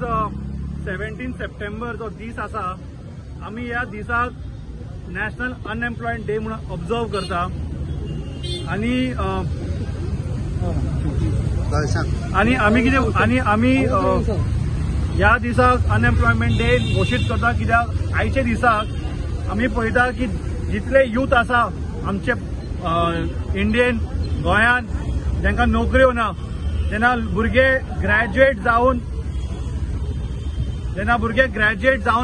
17 September जो दीस आसा आमी ह्या दिसाक नॅशनल अनएम्प्लॉयमेंट डे म्हणून ऑब्जर्व करता आणि आम्ही ह्या दिसाक अनएम्प्लॉयमेंट डे घोषित करता कित्याक आयचे दिसाक आमी पळयता की जितले यूथ आसा आमचे इंडियेन गोंयान जांकां नोकऱ्यो ना जेन्ना भुरगे ग्रॅज्युएट जावन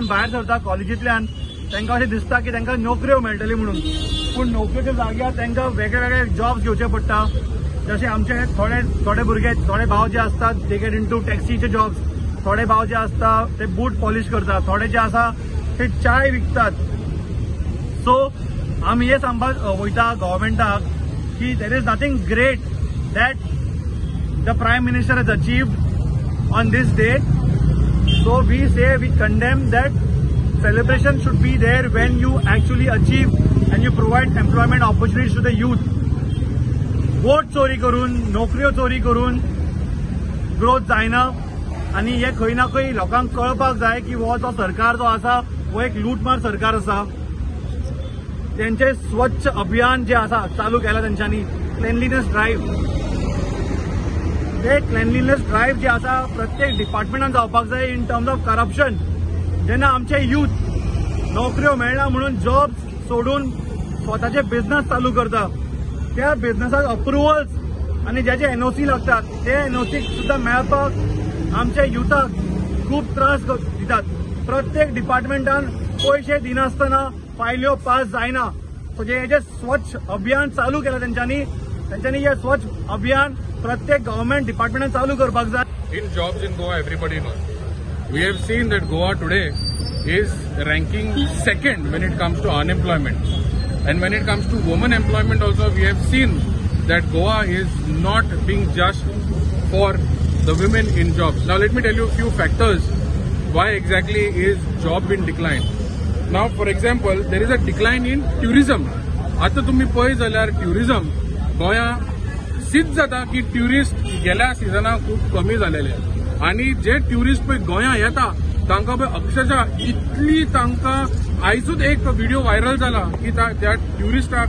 भायर सरता कॉलेजींतल्यान तांकां अशें दिसता की तांकां नोकऱ्यो मेळटल्यो म्हणून पूण नोकऱ्योच्या जाग्यार तांकां वेगळे वेगळे जॉब्स घेवचे पडटा जशे आमचे थोडे भुरगे थोडे भाव जे असतात ते गेट इनटू टॅक्सीचे जॉब्स थोडे भाव जे असता ते बूट पॉलिश करतात थोडे जे आसा ते चाय विकतात सो आमी हे सांगपाक वयता गव्हर्मेंटाक की there is nothing great that the prime minister has achieved on this day so we condemn that celebration should be there when you actually achieve and you provide employment opportunities to the youth. Vote चोरी करून नोकऱ्यो चोरी करून growth जायना आणि हे खंय ना खंय लोकांक कळपाक जाय की हो जो सरकार जो आसा हो एक लूटमार सरकार आसा. त्यांचे स्वच्छ अभियान जे आसा चालू केला त्यांच्यानी क्लेनलीनेस ड्राईव्ह हे क्लेनलीनेस ड्राईव्ह जे आसा प्रत्येक डिपार्टमेंटान जावपाक जाय इन टर्म्स ऑफ करप्शन. जेन्ना आमचे यूथ नोकऱ्यो मेळना म्हणून जॉब सोडून स्वताचे बिझनेस चालू करता त्या बिझनेसाक अप्रुव्हल्स आणि ज्याचे एनओसी लागतात ते एनओसी सुद्धा मेळपाक आमच्या युथाक खूप त्रास दितात. प्रत्येक डिपार्टमेंटान पैसे दिनासतना फायल्यो पास जायना. सो जे स्वच्छ अभियान चालू केला त्यांच्यानी हे स्वच्छ अभियान प्रत्येक गव्हर्नमेंट डिपार्टमेंटान चालू करपाक जाय. In jobs in Goa, everybody knows. We have seen that Goa today is ranking second when it comes to unemployment. And when it comes to women employment also, we have seen that Goa is not being just for the women in jobs. Now let me tell you a few factors why exactly is job in decline. Now for example, there is a decline in tourism. आता तुम्ही पळय जाल्यार tourism गोया सिद्ध जाता की tourist गेल्या सिजनाक खूप कमी झालेले आणि जे ट्युरिस्ट पळय गोंया येता तांकां पळय अक्षरशः इतली तांकां आयजूच एक व्हिडिओ व्हायरल जाला की त्या ट्युरिस्टाक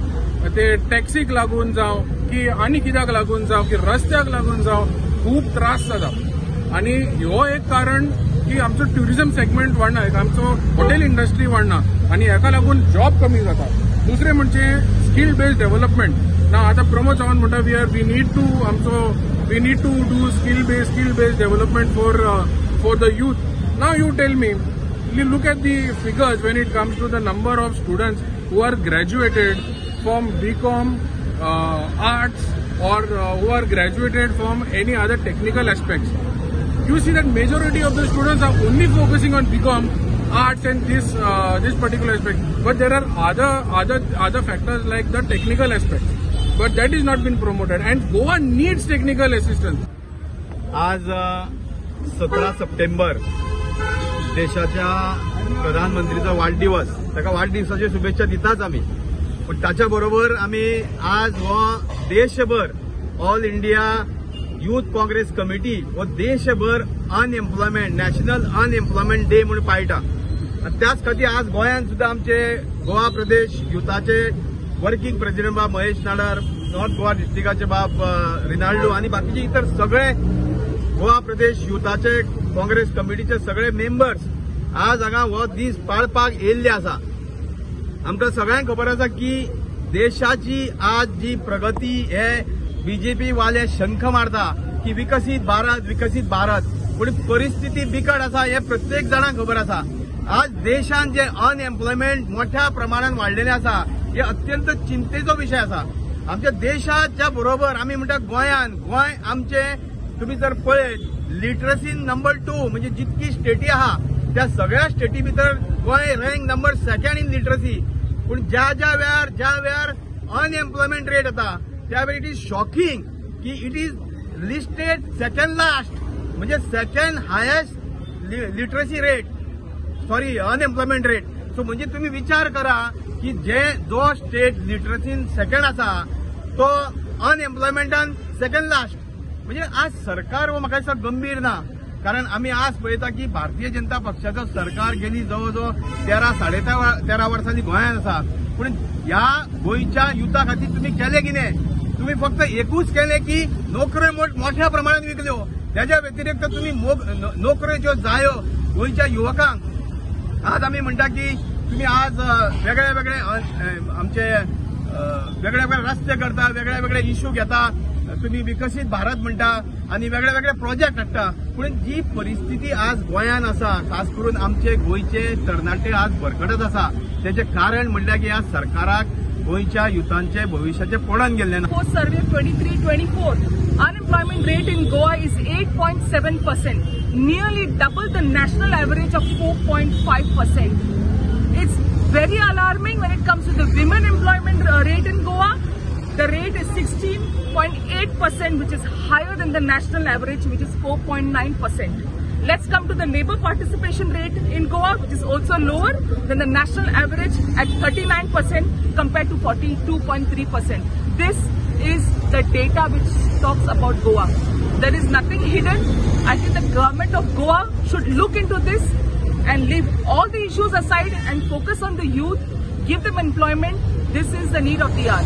ते टॅक्सीक लागून जावं की आनी कित्याक लागून जावं की रस्त्याक लागून जावं खूप त्रास जाता. आणि हो एक कारण की आमचो ट्युरिझम सेगमेंट वाडना आमचो हॉटेल इंडस्ट्री वाडना आणि हेका लागून जॉब कमी जाता. दुसरे म्हणजे स्किल बेस्ड डेव्हलपमेंट. ना आता प्रमोद सावंत म्हणटा we need to do skill based development for the youth. Now you tell me, you look at the figures when it comes to the number of students who are graduated from BCom, arts or who are graduated from any other technical aspects. You see that majority of the students are only focusing on BCom, arts and this particular aspect. But there are other factors like the technical aspects. But that is not been promoted and Goa needs technical assistance. आज 17 September देशाच्या प्रधानमंत्रीचा वाढदिवस ताका वाढदिवसाची शुभेच्छा दिताच आम्ही. पण त्याच्या बरोबर आम्ही आज हो देशभर all India youth Congress committee व देशभर अनएम्प्लॉयमेंट नॅशनल अनएम्प्लॉयमेंट डे म्हणून पाळटा. आणि त्याच खातीर आज गोंयांत सुद्धा आमचे गोवा प्रदेश युथाचे वर्किंग प्रेसिडेंट बाब महेश नाडार नॉर्थ गोवा डिस्ट्रिक्टाचे बाब रिनाल्डो आणि बाकीचे इतर सगळे गोवा प्रदेश युथाचे काँग्रेस कमिटीचे सगळे मेंबर्स आज हांगा हो दीस पाळपाक येयल्ले आसा. आमकां सगळ्यांक खबर आसा की देशाची आज जी प्रगती हे बीजेपी वाले शंख मारता की विकसित भारत पूण परिस्थिती बिकट आसा हे प्रत्येक जाणांक खबर आसा. आज देशान जे अनएम्प्लॉयमेंट मोठ्या प्रमाणात वाडलेले आसा हे अत्यंत चिंतेचो विषय आसा. आमच्या देशाच्या बरोबर आमी म्हणटा गोंय आमचे तुम्ही जर पळयत लिटरसी नंबर 2 म्हणजे जितकी स्टेटी आहा त्या सगळ्या स्टेटी भितर Goa rank number 2 in literacy. पूण ज्या वेळार अनएम्प्लॉयमेंट रेट येता त्या वेळी इट इज शॉकिंग की it is listed second last म्हणजे second highest literacy rate unemployment rate. So म्हणजे तुम्ही विचार करा की जो स्टेट लिटरसीन सेकंड आसा तो अनएम्प्लॉयमेंटान सेकंड लास्ट. म्हणजे आज सरकार हो म्हाका दिसता गंभीर ना. कारण आम्ही आज पळयता की भारतीय जनता पक्षाचं सरकार गेली जवळजवळ 13 वर्सांनी गोंयांत आसा. पूण ह्या गोंयच्या युथा खातीर तुम्ही केले की नाही? तुम्ही फक्त एकूच केले की नोकऱ्यो मोठ्या प्रमाणात विकल्यो. त्याच्या व्यतिरिक्त तुम्ही नोकऱ्यो ज्यो जायो गोंयच्या युवकांक, आज आम्ही म्हणटा की तुम्ही आज वेगळे वेगळे आमचे वेगळे वेगळे रस्ते करता, वेगळे वेगळे इश्यू घेता, तुम्ही विकसित भारत म्हणटा आणि वेगळे वेगळे प्रोजेक्ट हाडटा. पूण जी परिस्थिती आज गोंयांत आसा, खास करून आमचे गोंयचे तरणाटे आज भरकटत आसा, त्याचे कारण म्हणल्यार की ह्या सरकाराक गोंयच्या युथांचे भविष्याचे पडून गेल्ले ना. Post survey 23-24, unemployment rate in Goa is 8.7%, nearly double the national average of 4.5%. It's very alarming when it comes to the women employment rate in Goa. The rate is 16.8%, which is higher than the national average, which is 4.9%. Let's come to the labor participation rate in Goa, which is also lower than the national average at 39% compared to 42.3%. This is the data which talks about Goa. There is nothing hidden. I think the government of Goa should look into this and leave all the issues aside and focus on the youth, give them employment. This is the need of the hour.